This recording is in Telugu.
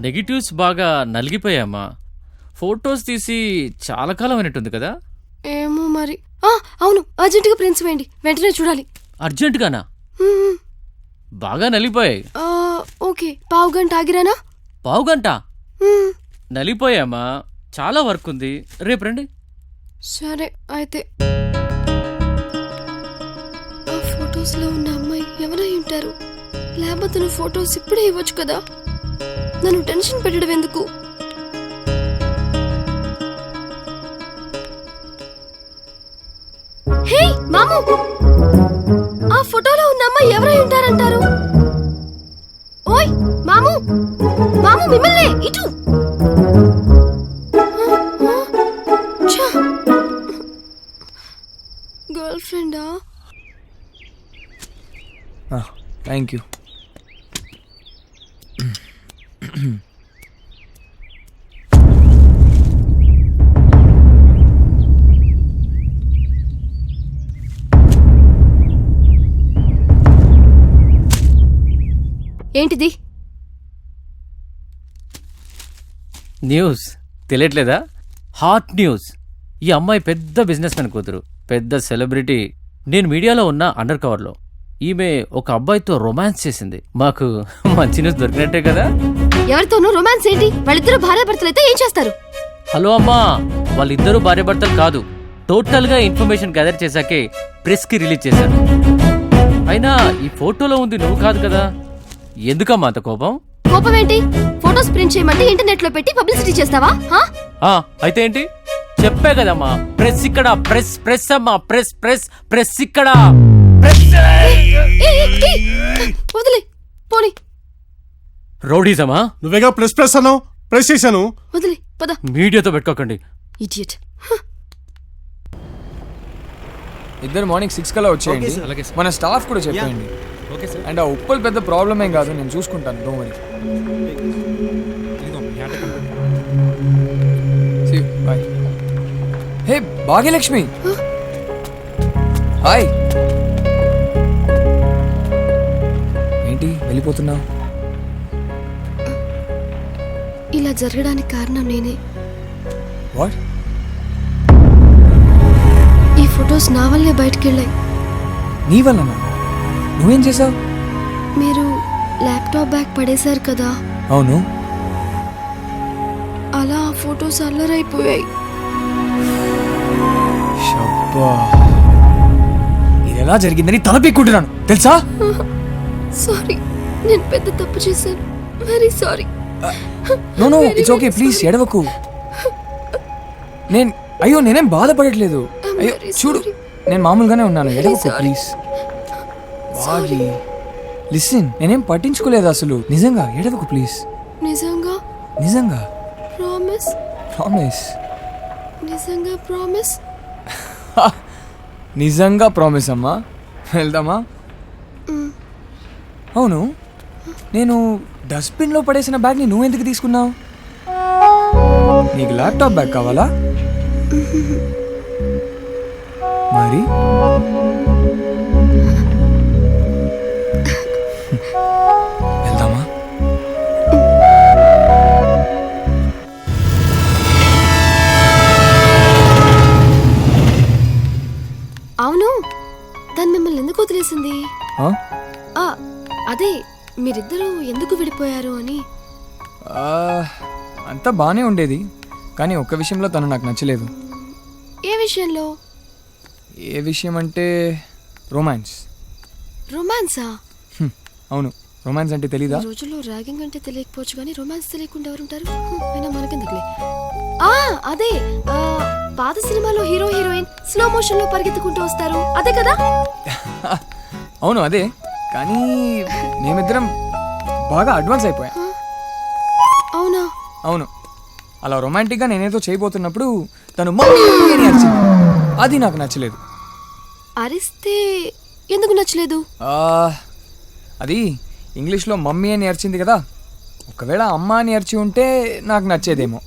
నెగిటివ్స్ బాగా నలిగిపోయామ్మా. ఫొటోస్ తీసి చాలా కాలం అయినట్టుంది కదా. ఏమో మరి. అవును, అర్జెంటుగా ప్రింట్స్ వేయండి, వెంటనే చూడాలి. అర్జెంటుగానా? బాగా నలిగిపోయాయి. ఓకే, పావు గంట ఆగిరానా? పావు గంట? నలిగిపోయామ్మా, చాలా వర్క్ ఉంది, రేపు రండి. సరే అయితే. ఆ ఫొటోస్ లో ఉన్న అమ్మాయి ఎవరై ఉంటారు? లేకపోతే ఫొటోస్ ఇప్పుడే ఇవ్వచ్చు కదా, నన్ను టెన్షన్ పెట్టడం ఎందుకు? హే మాము, ఆ ఫోటోలో ఉన్న అమ్మాయి ఎవరై ఉంటారంటారు? ఓయ్ మాము, మాము మిమ్మల్నే, ఇటు. గర్ల్ ఫ్రెండా? Thank you. ఏంటిది? న్యూస్ తెలియట్లేదా? Hot news. ఈ అమ్మాయి పెద్ద బిజినెస్ మ్యాన్ కూతురు, పెద్ద సెలబ్రిటీ. నేను మీడియాలో ఉన్న అండర్ కవర్లో. ఈమె ఒక అబ్బాయితో రొమాన్స్ చేసింది. మాకు మంచి న్యూస్ దొరికినట్టే కదా. ఎవరితోనూ రొమాన్స్ ఏంటి? వాళ్ళిద్దరూ భార్యాభర్తలైతే ఏం చేస్తారు? హలో అమ్మా, వాళ్ళిద్దరూ భార్యాభర్తలు కాదు. టోటల్ గా ఇన్ఫర్మేషన్ గ్యాదర్ చేశాకే ప్రెస్ కి రిలీజ్ చేశారు. అయినా ఈ ఫోటోలో ఉంది నువ్వు కాదు కదా, ఎందుకమ్మా అంత కోపం? కోపం ఏంటి? ఫోటోస్ ప్రింట్ చేయమంటే ఇంటర్నెట్ లో పెట్టి పబ్లిసిటీ చేస్తావా? అయితే ఏంటి? చెప్పే కదమ్మా, ప్రెస్ ఇక్కడ, ప్రెస్ ప్రెస్ అమ్మా, ప్రెస్ ప్రెస్ ప్రెస్ ఇక్కడ. వదిలే పోనీ. రౌడీజమా? నువ్వేగా ప్రెస్ ప్రెస్ అన్నావు, ప్రెస్ చేశాను. వదిలే పద. మీడియాతో పెట్టుకోకండి. ఇడియట్. ఇద్దరు మార్నింగ్ 6 కల్లా వచ్చేయండి. మన స్టాఫ్ కూడా చెప్పండి. అండ్ ఆ ఉప్పల్ పెద్ద ప్రాబ్లం ఏం కాదు, నేను చూసుకుంటాను. Don't worry. Bye. Hey Bhagyalakshmi, hi. ఏంటి వెళ్ళిపోతున్నావు? ఇలా జరగడానికి కారణం నేనే. వాట్? ఈ ఫొటోస్ నా వల్లే బయటికి వెళ్ళాయి. నీ వల్లనా? నువ్వేం చేసావు? మీరు ల్యాప్టాప్ బ్యాగ్ పడేశారు కదా. అవును. అలా ఆ ఫొటోస్ అల్లరైపోయాయి. ఇది ఎలా జరిగిందని తల పీక్కుంటున్నాను తెలుసా? సారీ, నేను పెద్ద తప్పు చేశాను. Very sorry. No no, it's okay, please ఎడవకు. నేనేం బాధపడట్లేదు. అయ్యో చూడు, నేను మామూలుగానే ఉన్నాను, ఎడవకు ప్లీజ్. బాగి లిసన్, నేనేం పట్టించుకోలేదు అసలు. నిజంగా ఎడవకు ప్లీజ్. నిజంగా? నిజంగా ప్రామిస్? ప్రామిస్. నిజంగా ప్రామిస్? నిజంగా ప్రామిస్ అమ్మా. వెళ్దామా? అవును, నేను డస్ట్బిన్లో పడేసిన బ్యాగ్ని నువ్వెందుకు తీసుకున్నావు? నీకు ల్యాప్టాప్ బ్యాగ్ కావాలా? మరి వెళ్దామా? అవును, దాన్ని మిమ్మల్ని ఎందుకు వదిలేసింది? అదే మీరిద్దరూ ఎందుకు విడిపోయారు అని. అంతా బాగానే ఉండేది, కానీ ఒక్క విషయంలో తను నాకు నచ్చలేదు. ఏ విషయంలో? ఏ విషయం అంటే రొమాన్స్. రొమాన్సా? అవును, రొమాన్స్ అంటే తెలీదా? ఈ రోజుల్లో ర్యాగింగ్ అంటే తెలియకపోవచ్చు కానీ రొమాన్స్ తెలియకుండా ఎవరుంటారు? అయినా మనకెందుకులే. అదే పాత సినిమాలో హీరో హీరోయిన్ స్లో మోషన్ లో పరిగెత్తుకుంటూ వస్తారు, అదే కదా? అవును అదే, కానీ మేమిద్దరం బాగా అడ్వాన్స్ అయిపోయా. అవునా? అవును, అలా రొమాంటిక్గా నేనేదో చేయబోతున్నప్పుడు తను మమ్మీ అని అరిచింది. అది నాకు నచ్చలేదు. అరిస్తే ఎందుకు నచ్చలేదు? అది ఇంగ్లీష్లో మమ్మీ అని అరిచింది కదా, ఒకవేళ అమ్మ అని అరిచి ఉంటే నాకు నచ్చేదేమో.